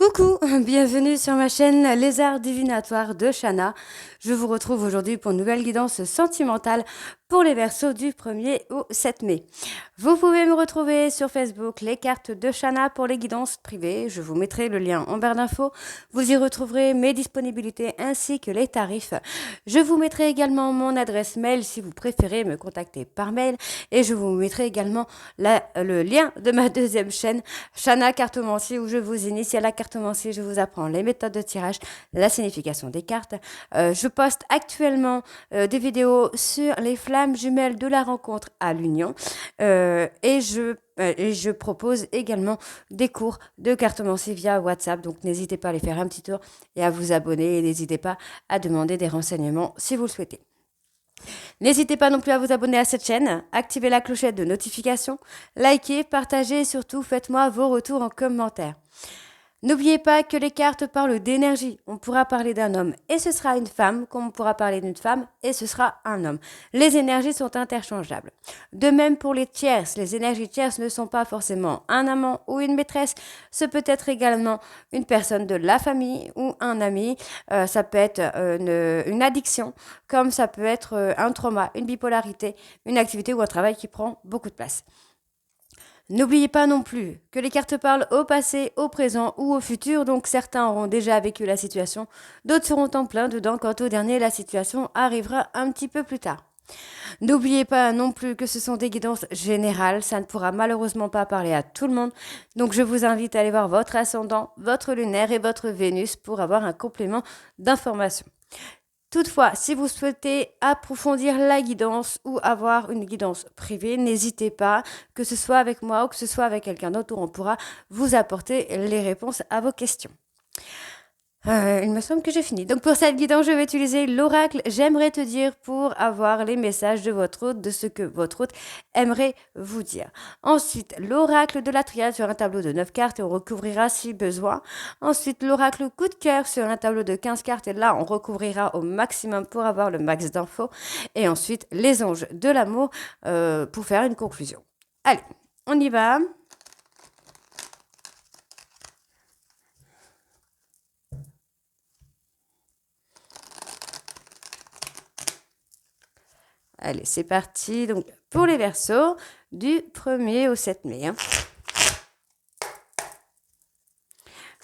Coucou, bienvenue sur ma chaîne Les Arts Divinatoires de Shana. Je vous retrouve aujourd'hui pour une nouvelle guidance sentimentale pour les Verseaux du 1er au 7 mai. Vous pouvez me retrouver sur Facebook, les cartes de Shana pour les guidances privées. Je vous mettrai le lien en barre d'infos. Vous y retrouverez mes disponibilités ainsi que les tarifs. Je vous mettrai également mon adresse mail si vous préférez me contacter par mail. Et je vous mettrai également le lien de ma deuxième chaîne, Shana Cartomancie, où je vous initie à la cartomancie. Je vous apprends les méthodes de tirage, la signification des cartes. Je poste actuellement des vidéos sur les flammes jumelles de la rencontre à l'union et je propose également des cours de cartomancie via WhatsApp. Donc n'hésitez pas à aller faire un petit tour et à vous abonner et n'hésitez pas à demander des renseignements si vous le souhaitez. N'hésitez pas non plus à vous abonner à cette chaîne, activez la clochette de notification, likez, partagez et surtout faites-moi vos retours en commentaire. N'oubliez pas que les cartes parlent d'énergie. On pourra parler d'un homme et ce sera une femme, comme on pourra parler d'une femme et ce sera un homme. Les énergies sont interchangeables. De même pour les tierces, les énergies tierces ne sont pas forcément un amant ou une maîtresse. Ce peut être également une personne de la famille ou un ami. Ça peut être une addiction, comme ça peut être un trauma, une bipolarité, une activité ou un travail qui prend beaucoup de place. N'oubliez pas non plus que les cartes parlent au passé, au présent ou au futur, donc certains auront déjà vécu la situation, d'autres seront en plein dedans, quant au dernier, la situation arrivera un petit peu plus tard. N'oubliez pas non plus que ce sont des guidances générales, ça ne pourra malheureusement pas parler à tout le monde, donc je vous invite à aller voir votre ascendant, votre lunaire et votre Vénus pour avoir un complément d'information. Toutefois, si vous souhaitez approfondir la guidance ou avoir une guidance privée, n'hésitez pas, que ce soit avec moi ou que ce soit avec quelqu'un d'autre, on pourra vous apporter les réponses à vos questions. Il me semble que j'ai fini. Donc pour cette guidance, je vais utiliser l'oracle J'aimerais te dire pour avoir les messages de votre hôte, de ce que votre hôte aimerait vous dire. Ensuite, l'oracle de la triade sur un tableau de 9 cartes et on recouvrira si besoin. Ensuite, l'oracle coup de cœur sur un tableau de 15 cartes et là, on recouvrira au maximum pour avoir le max d'infos. Et ensuite, les anges de l'amour pour faire une conclusion. Allez, on y va. Allez, c'est parti. Donc, pour les Verseaux, du 1er au 7 mai.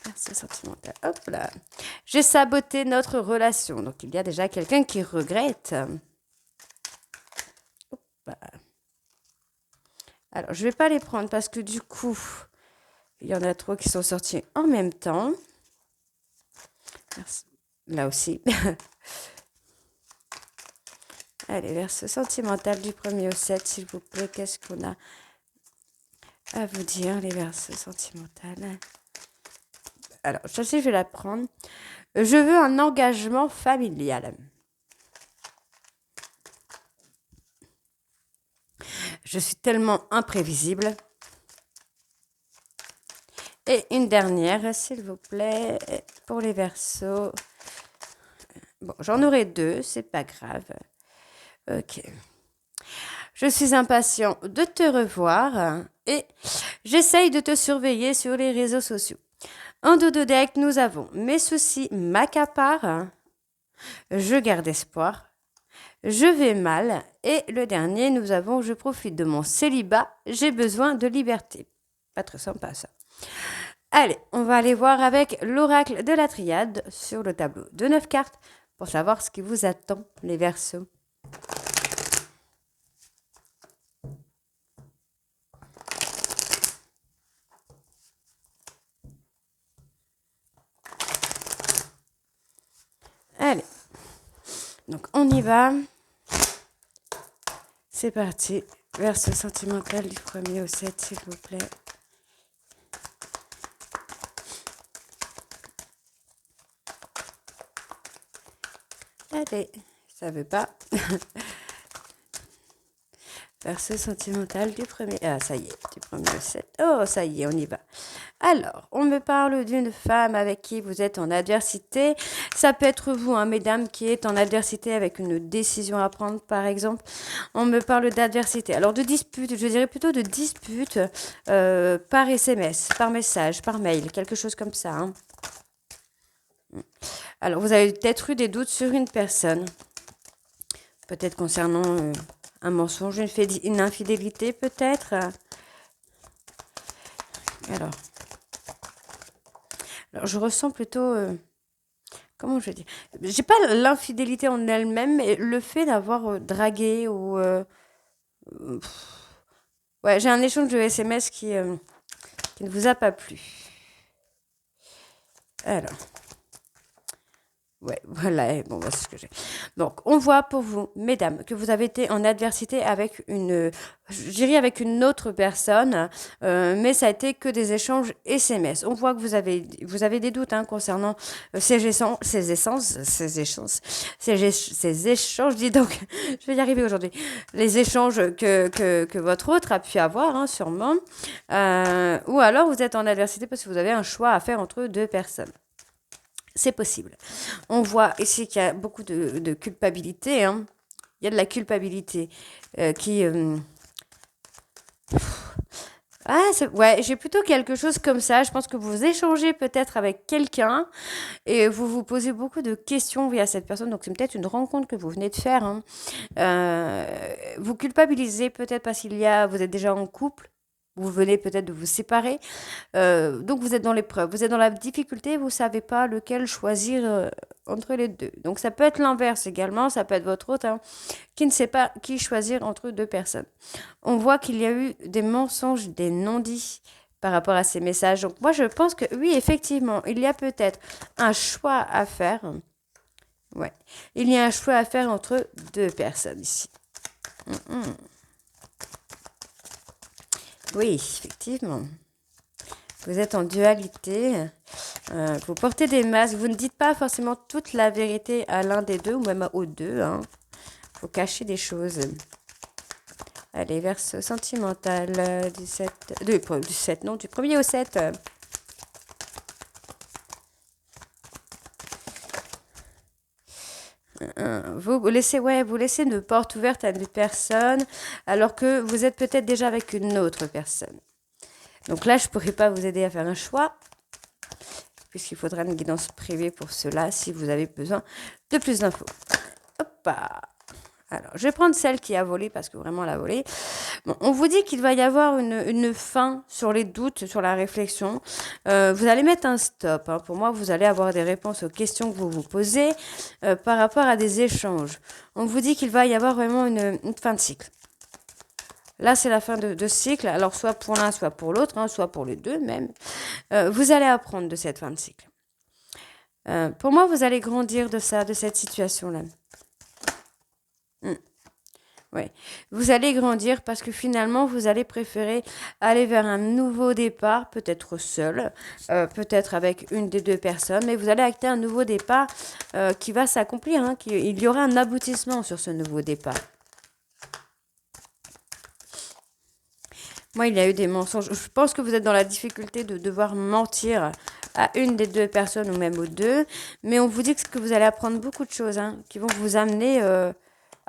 Verseau sentimental. Hop là. J'ai saboté notre relation. Donc, il y a déjà quelqu'un qui regrette. Hop là. Alors, je ne vais pas les prendre parce que du coup, il y en a trop qui sont sortis en même temps. Là aussi. Allez, Verseau sentimental du 1er au 7, s'il vous plaît. Qu'est-ce qu'on a à vous dire, les Verseaux sentimentaux? Alors, celle-ci, je vais la prendre. Je veux un engagement familial. Je suis tellement imprévisible. Et une dernière, s'il vous plaît, pour les Verseaux. Bon, j'en aurai deux, c'est pas grave. Ok. Je suis impatient de te revoir et j'essaye de te surveiller sur les réseaux sociaux. En dos de deck, nous avons mes soucis m'accaparent, je garde espoir, je vais mal et le dernier, nous avons je profite de mon célibat, j'ai besoin de liberté. Pas très sympa ça. Allez, on va aller voir avec l'oracle de la triade sur le tableau de 9 cartes pour savoir ce qui vous attend, les Verseaux. Allez, donc on y va. C'est parti. Verseau sentimental du 1er au 7, s'il vous plaît. Allez, ça veut pas. Verseau sentimental du 1er... Ah, ça y est, du 1er au 7. Oh, ça y est, on y va. Alors, on me parle d'une femme avec qui vous êtes en adversité. Ça peut être vous, hein, mesdames, qui êtes en adversité avec une décision à prendre, par exemple. On me parle d'adversité. Alors, de dispute, je dirais plutôt de dispute par SMS, par message, par mail, quelque chose comme ça. Hein. Alors, vous avez peut-être eu des doutes sur une personne. Peut-être concernant un mensonge, une infidélité, peut-être. Alors, je ressens plutôt... comment je vais dire? J'ai pas l'infidélité en elle-même, mais le fait d'avoir dragué ou... ouais, j'ai un échange de SMS qui ne vous a pas plu. Alors... Ouais, voilà, bon, c'est ce que j'ai. Donc, on voit pour vous, mesdames, que vous avez été en adversité avec je dirais avec une autre personne, mais ça a été que des échanges SMS. On voit que vous avez des doutes hein, concernant ces échanges, dis donc, je vais y arriver aujourd'hui, les échanges que votre autre a pu avoir, hein, sûrement, ou alors vous êtes en adversité parce que vous avez un choix à faire entre deux personnes. C'est possible. On voit ici qu'il y a beaucoup de culpabilité. Hein. Il y a de la culpabilité qui... ouais, j'ai plutôt quelque chose comme ça. Je pense que vous échangez peut-être avec quelqu'un et vous vous posez beaucoup de questions via cette personne. Donc, c'est peut-être une rencontre que vous venez de faire. Hein. Vous culpabilisez peut-être parce vous êtes déjà en couple. Vous venez peut-être de vous séparer. Donc, vous êtes dans l'épreuve. Vous êtes dans la difficulté. Vous ne savez pas lequel choisir entre les deux. Donc, ça peut être l'inverse également. Ça peut être votre autre hein, qui ne sait pas qui choisir entre deux personnes. On voit qu'il y a eu des mensonges, des non-dits par rapport à ces messages. Donc, moi, je pense que oui, effectivement, il y a peut-être un choix à faire. Ouais. Il y a un choix à faire entre deux personnes ici. Oui, effectivement. Vous êtes en dualité. Vous portez des masques. Vous ne dites pas forcément toute la vérité à l'un des deux ou même aux deux. Hein. Vous cachez des choses. Allez, verse sentimental du 7... Du 7, non, du 1er au 7. Vous laissez une porte ouverte à une personne alors que vous êtes peut-être déjà avec une autre personne. Donc là, je ne pourrais pas vous aider à faire un choix puisqu'il faudra une guidance privée pour cela si vous avez besoin de plus d'infos. Hop. Alors, je vais prendre celle qui a volé parce que vraiment elle a volé. Bon, on vous dit qu'il va y avoir une fin sur les doutes, sur la réflexion. Vous allez mettre un stop. Hein. Pour moi, vous allez avoir des réponses aux questions que vous vous posez par rapport à des échanges. On vous dit qu'il va y avoir vraiment une fin de cycle. Là, c'est la fin de cycle. Alors, soit pour l'un, soit pour l'autre, hein, soit pour les deux même. Vous allez apprendre de cette fin de cycle. Pour moi, vous allez grandir de cette situation-là. Ouais. Vous allez grandir parce que finalement, vous allez préférer aller vers un nouveau départ, peut-être seul, peut-être avec une des deux personnes, mais vous allez acter un nouveau départ qui va s'accomplir. Hein, il y aura un aboutissement sur ce nouveau départ. Moi, il y a eu des mensonges. Je pense que vous êtes dans la difficulté de devoir mentir à une des deux personnes ou même aux deux, mais on vous dit que vous allez apprendre beaucoup de choses hein, qui vont vous amener...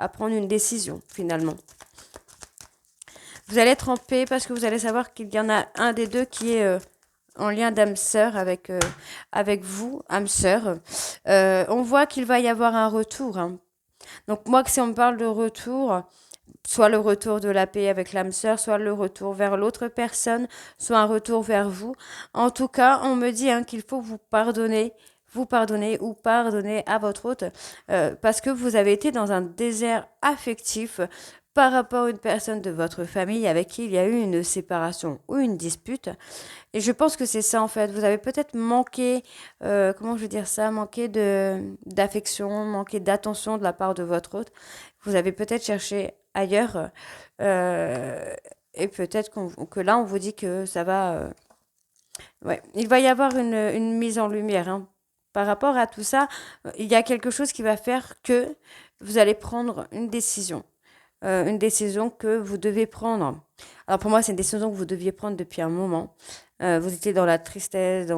à prendre une décision, finalement. Vous allez être en paix parce que vous allez savoir qu'il y en a un des deux qui est en lien d'âme-sœur avec vous, âme-sœur. On voit qu'il va y avoir un retour. Hein. Donc, moi, si on me parle de retour, soit le retour de la paix avec l'âme-sœur, soit le retour vers l'autre personne, soit un retour vers vous. En tout cas, on me dit hein, qu'il faut vous pardonner ou pardonner à votre hôte parce que vous avez été dans un désert affectif par rapport à une personne de votre famille avec qui il y a eu une séparation ou une dispute. Et je pense que c'est ça en fait. Vous avez peut-être manqué, comment je veux dire ça, manqué d'affection, manqué d'attention de la part de votre hôte. Vous avez peut-être cherché ailleurs et peut-être que là on vous dit que ça va... ouais, il va y avoir une mise en lumière hein. Par rapport à tout ça, il y a quelque chose qui va faire que vous allez prendre une décision que vous devez prendre. Alors pour moi, c'est une décision que vous deviez prendre depuis un moment. Vous étiez dans la tristesse,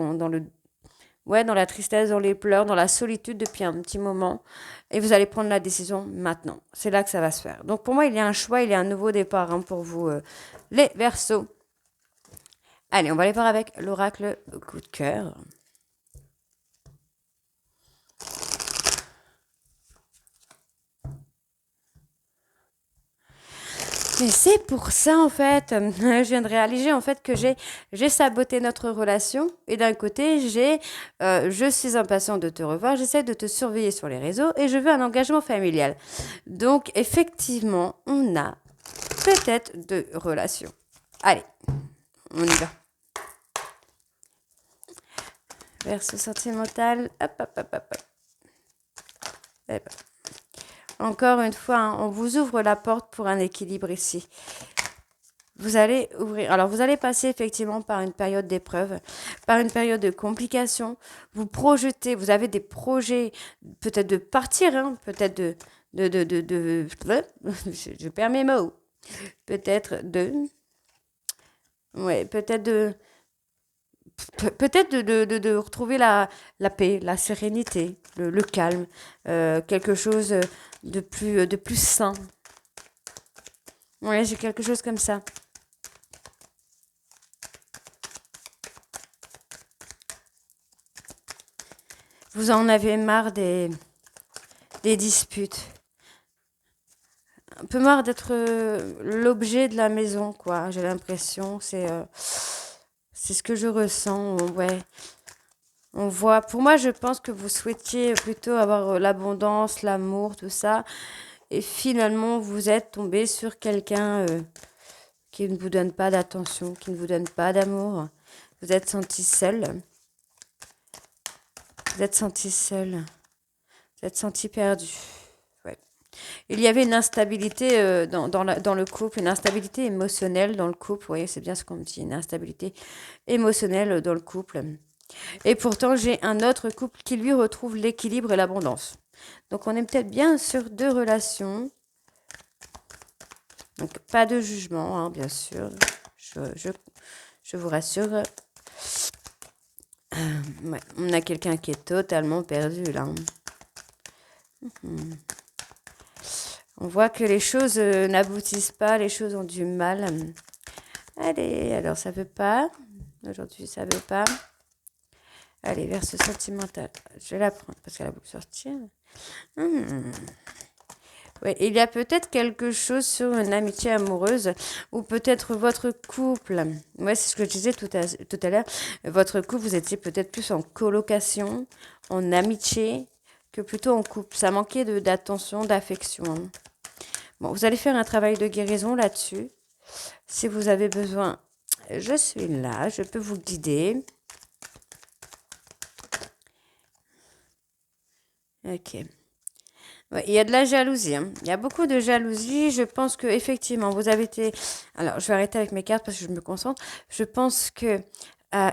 ouais, dans la tristesse, dans les pleurs, dans la solitude depuis un petit moment. Et vous allez prendre la décision maintenant. C'est là que ça va se faire. Donc pour moi, il y a un choix, il y a un nouveau départ hein, pour vous, les Verseaux. Allez, on va aller voir avec l'oracle coup de cœur. Et c'est pour ça, en fait, je viens de réaliser, en fait, que j'ai saboté notre relation. Et d'un côté, je suis impatient de te revoir, j'essaie de te surveiller sur les réseaux et je veux un engagement familial. Donc, effectivement, on a peut-être deux relations. Allez, on y va. Verso sentimental, hop, hop, hop, hop, hop. Eh ben, encore une fois, hein, on vous ouvre la porte pour un équilibre ici. Vous allez ouvrir. Alors, vous allez passer effectivement par une période d'épreuve, par une période de complications. Vous projetez, vous avez des projets, peut-être de partir, hein, peut-être je perds mes mots. Ouais, peut-être de retrouver la paix, la sérénité, le calme, quelque chose de plus sain. Ouais, j'ai quelque chose comme ça. Vous en avez marre des disputes. Un peu marre d'être l'objet de la maison, quoi. J'ai l'impression, c'est ce que je ressens. Ouais, on voit. Pour moi, je pense que vous souhaitiez plutôt avoir l'abondance, l'amour, tout ça, et finalement, vous êtes tombé sur quelqu'un qui ne vous donne pas d'attention, qui ne vous donne pas d'amour. Vous êtes senti seul. Vous êtes senti seul. Vous êtes senti perdu. Ouais. Il y avait une instabilité dans le couple, une instabilité émotionnelle dans le couple. Vous voyez, c'est bien ce qu'on me dit, une instabilité émotionnelle dans le couple. Et pourtant, j'ai un autre couple qui lui retrouve l'équilibre et l'abondance. Donc, on est peut-être bien sur deux relations. Donc, pas de jugement, hein, bien sûr. Je vous rassure. Ouais, on a quelqu'un qui est totalement perdu là. On voit que les choses n'aboutissent pas, les choses ont du mal. Allez, alors ça veut pas. Aujourd'hui, ça veut pas. Allez, vers ce sentimental. Je vais la prendre parce qu'elle a beaucoup sortir. Ouais, il y a peut-être quelque chose sur une amitié amoureuse ou peut-être votre couple. Ouais, c'est ce que je disais tout à l'heure. Votre couple, vous étiez peut-être plus en colocation, en amitié que plutôt en couple. Ça manquait d'attention, d'affection. Bon, vous allez faire un travail de guérison là-dessus. Si vous avez besoin, je suis là, je peux vous guider. Ok. Ouais, il y a de la jalousie. Hein. Il y a beaucoup de jalousie. Je pense que effectivement, vous avez été. Alors, je vais arrêter avec mes cartes parce que je me concentre. Je pense que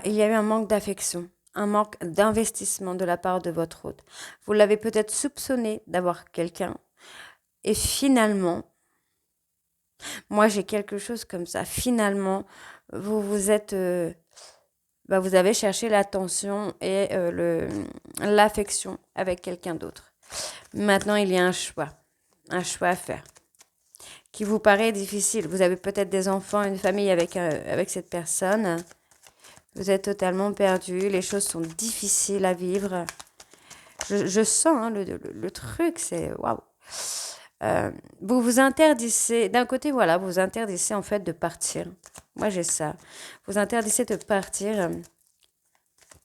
il y a eu un manque d'affection, un manque d'investissement de la part de votre hôte. Vous l'avez peut-être soupçonné d'avoir quelqu'un, et finalement, moi j'ai quelque chose comme ça. Finalement, vous êtes, vous avez cherché l'attention et l'affection avec quelqu'un d'autre. Maintenant, il y a un choix à faire, qui vous paraît difficile. Vous avez peut-être des enfants, une famille avec cette personne. Vous êtes totalement perdu. Les choses sont difficiles à vivre. Je sens hein, le truc, c'est waouh. Vous vous interdissez, d'un côté, voilà, vous vous interdissez en fait de partir. Moi, j'ai ça. Vous interdissez de partir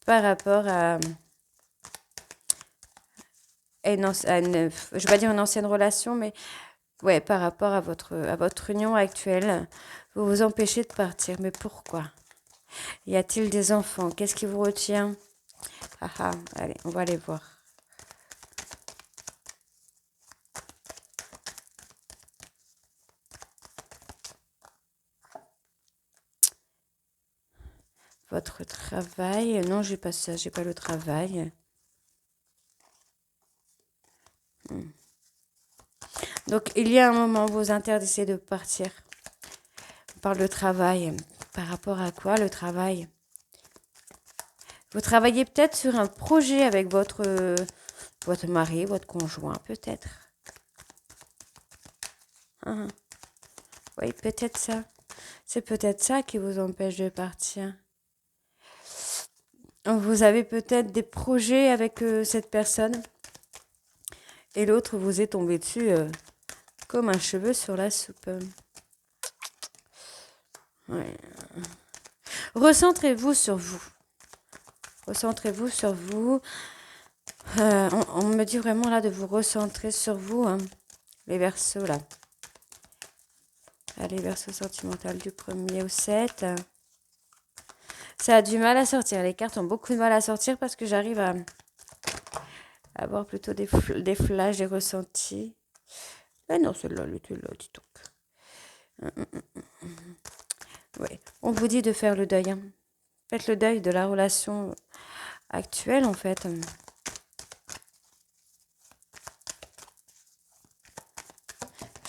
par rapport à je vais pas dire une ancienne relation, mais ouais, par rapport à votre union actuelle, vous vous empêchez de partir. Mais pourquoi? Y a-t-il des enfants? Qu'est-ce qui vous retient? Ah ah, allez, on va aller voir. Votre travail? Non, j'ai pas ça, j'ai pas le travail. Donc, il y a un moment où vous interdissez de partir. On parle de travail. Par rapport à quoi, le travail? Vous travaillez peut-être sur un projet avec votre mari, votre conjoint, peut-être. Hein. Oui, peut-être ça. C'est peut-être ça qui vous empêche de partir. Vous avez peut-être des projets avec cette personne et l'autre vous est tombé dessus comme un cheveu sur la soupe. Ouais. Recentrez-vous sur vous. Recentrez-vous sur vous. On me dit vraiment là de vous recentrer sur vous, hein, les Verseaux là. Allez, Verseau sentimental du 1er au 7. Ça a du mal à sortir. Les cartes ont beaucoup de mal à sortir parce que j'arrive à avoir plutôt des flashs, des ressentis. Ah non, celle-là, elle était là, dis donc. Ouais. On vous dit de faire le deuil. Hein. Faites le deuil de la relation actuelle, en fait.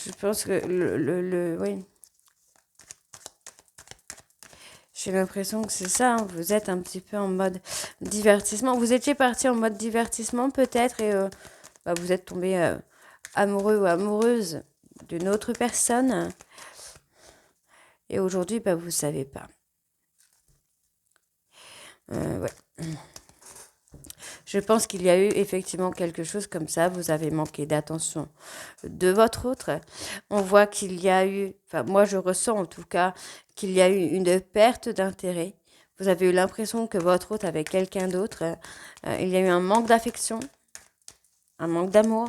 Je pense que oui. J'ai l'impression que c'est ça. Hein. Vous êtes un petit peu en mode divertissement. Vous étiez parti en mode divertissement, peut-être, et vous êtes tombé amoureux ou amoureuse d'une autre personne. Et aujourd'hui, vous ne savez pas. Ouais. Je pense qu'il y a eu effectivement quelque chose comme ça. Vous avez manqué d'attention de votre autre. On voit qu'il y a eu, enfin moi je ressens en tout cas qu'il y a eu une perte d'intérêt. Vous avez eu l'impression que votre autre avait quelqu'un d'autre. Il y a eu un manque d'affection, un manque d'amour,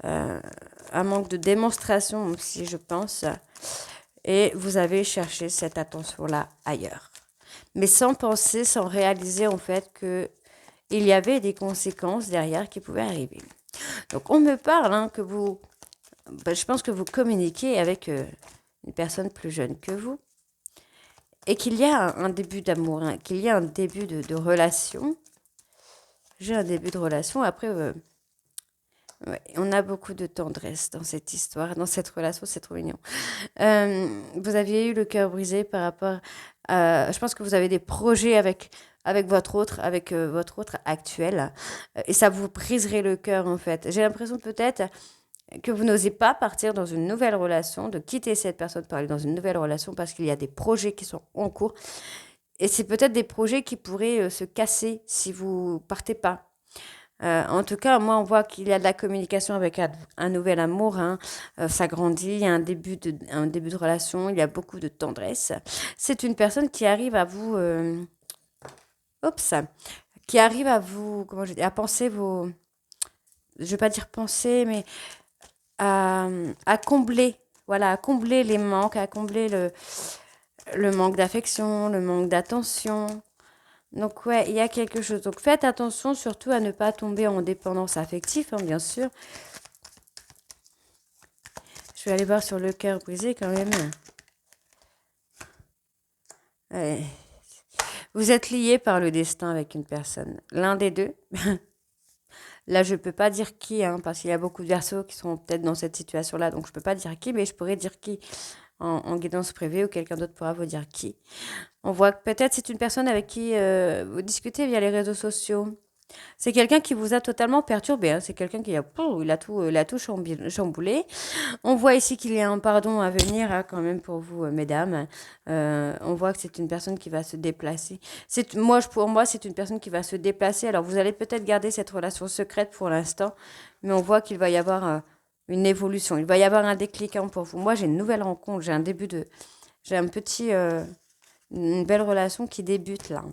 un manque de démonstration aussi, je pense. Et vous avez cherché cette attention-là ailleurs. Mais sans penser, sans réaliser en fait que il y avait des conséquences derrière qui pouvaient arriver. Donc on me parle hein, que vous, je pense que vous communiquez avec une personne plus jeune que vous et qu'il y a un début d'amour, hein, qu'il y a un début de relation. J'ai un début de relation. Après, ouais, on a beaucoup de tendresse dans cette histoire, dans cette relation, c'est trop mignon. Vous aviez eu le cœur brisé par rapport à... Je pense que vous avez des projets avec votre autre actuel. Et ça vous briserait le cœur, en fait. J'ai l'impression peut-être que vous n'osez pas partir dans une nouvelle relation, de quitter cette personne pour aller dans une nouvelle relation parce qu'il y a des projets qui sont en cours. Et c'est peut-être des projets qui pourraient se casser si vous partez pas. En tout cas, moi, on voit qu'il y a de la communication avec un nouvel amour. Hein. Ça grandit, il y a un début de relation, il y a beaucoup de tendresse. C'est une personne qui arrive à vous... qui arrive à vous... Comment je dis, à penser vos... Je ne vais pas dire penser, mais à combler. Voilà, à combler les manques, à combler le manque d'affection, le manque d'attention. Donc ouais, il y a quelque chose. Donc faites attention surtout à ne pas tomber en dépendance affective, hein, bien sûr. Je vais aller voir sur le cœur brisé quand même. Ouais. Vous êtes lié par le destin avec une personne. L'un des deux. Là, je ne peux pas dire qui, hein, parce qu'il y a beaucoup de Verseaux qui sont peut-être dans cette situation-là. Donc je ne peux pas dire qui, mais je pourrais dire qui en guidance privée ou quelqu'un d'autre pourra vous dire qui. On voit que peut-être c'est une personne avec qui vous discutez via les réseaux sociaux. C'est quelqu'un qui vous a totalement perturbé. Hein. C'est quelqu'un qui il a tout chamboulé. On voit ici qu'il y a un pardon à venir hein, quand même pour vous, mesdames. On voit que c'est une personne qui va se déplacer. Pour moi, c'est une personne qui va se déplacer. Alors, vous allez peut-être garder cette relation secrète pour l'instant, mais on voit qu'il va y avoir une évolution. Il va y avoir un déclic hein, pour vous. Moi, j'ai une nouvelle rencontre. J'ai une belle relation qui débute là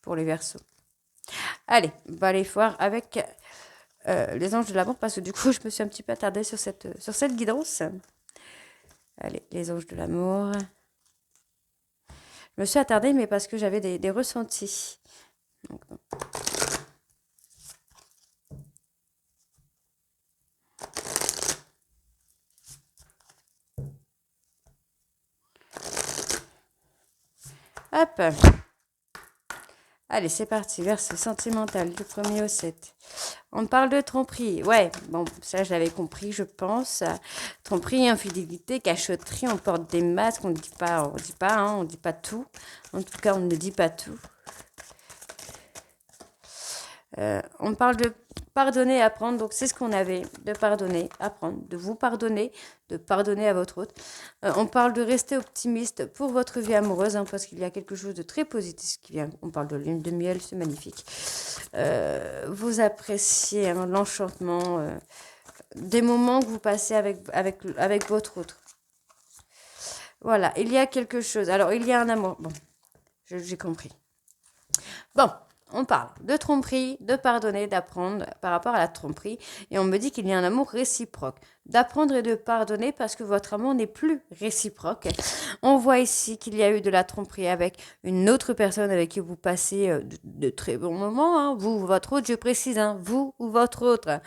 pour les Verseaux. Allez, on va aller voir avec les anges de l'amour parce que du coup, je me suis un petit peu attardée sur cette guidance. Allez, les anges de l'amour. Je me suis attardée, mais parce que j'avais des ressentis. Donc, hop. Allez, c'est parti. Verset sentimental du 1er au 7. On parle de tromperie. Ouais, bon, ça, je l'avais compris, je pense. Tromperie, infidélité, cachotterie, on porte des masques, on dit pas tout. En tout cas, on ne dit pas tout. On parle de pardonner, apprendre. Donc, c'est ce qu'on avait, de pardonner, apprendre, de vous pardonner, de pardonner à votre autre. On parle de rester optimiste pour votre vie amoureuse, hein, parce qu'il y a quelque chose de très positif qui vient. On parle de lune de miel, c'est magnifique. Vous appréciez hein, l'enchantement, des moments que vous passez avec votre autre. Voilà, il y a quelque chose. Alors, il y a un amour. Bon, j'ai compris. Bon, on parle de tromperie, de pardonner, d'apprendre par rapport à la tromperie. Et on me dit qu'il y a un amour réciproque. D'apprendre et de pardonner parce que votre amour n'est plus réciproque. On voit ici qu'il y a eu de la tromperie avec une autre personne avec qui vous passez de très bons moments. Hein. Vous ou votre autre, je précise, hein, vous ou votre autre.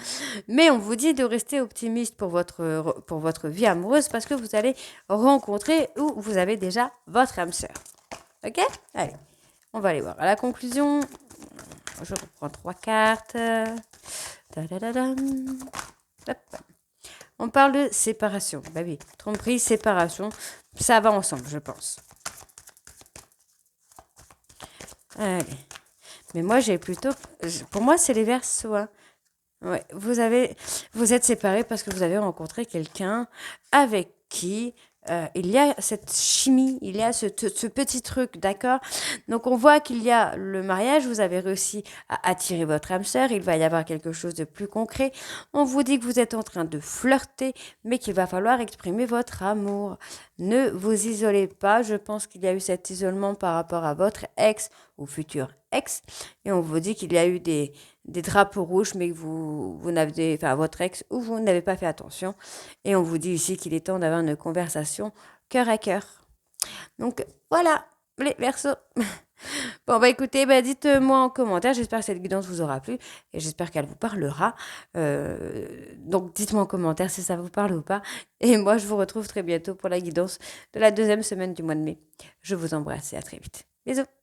Mais on vous dit de rester optimiste pour votre vie amoureuse parce que vous allez rencontrer ou vous avez déjà votre âme sœur. Ok? Allez, on va aller voir. À la conclusion, je reprends 3 cartes. Hop. On parle de séparation. Bah oui, tromperie, séparation, ça va ensemble, je pense. Allez. Mais moi, j'ai plutôt... Pour moi, c'est les Verseaux. Hein. Ouais, vous êtes séparés parce que vous avez rencontré quelqu'un avec qui il y a cette chimie, il y a ce petit truc, d'accord? Donc on voit qu'il y a le mariage, vous avez réussi à attirer votre âme sœur, il va y avoir quelque chose de plus concret. On vous dit que vous êtes en train de flirter, mais qu'il va falloir exprimer votre amour. Ne vous isolez pas, je pense qu'il y a eu cet isolement par rapport à votre ex ou futur ex, et on vous dit qu'il y a eu des drapeaux rouges, mais que vous n'avez, enfin, votre ex, ou vous n'avez pas fait attention. Et on vous dit ici qu'il est temps d'avoir une conversation cœur à cœur. Donc, voilà, les Verseaux. Bon, bah écoutez, dites-moi en commentaire. J'espère que cette guidance vous aura plu et j'espère qu'elle vous parlera. Donc, dites-moi en commentaire si ça vous parle ou pas. Et moi, je vous retrouve très bientôt pour la guidance de la 2e semaine du mois de mai. Je vous embrasse et à très vite. Bisous.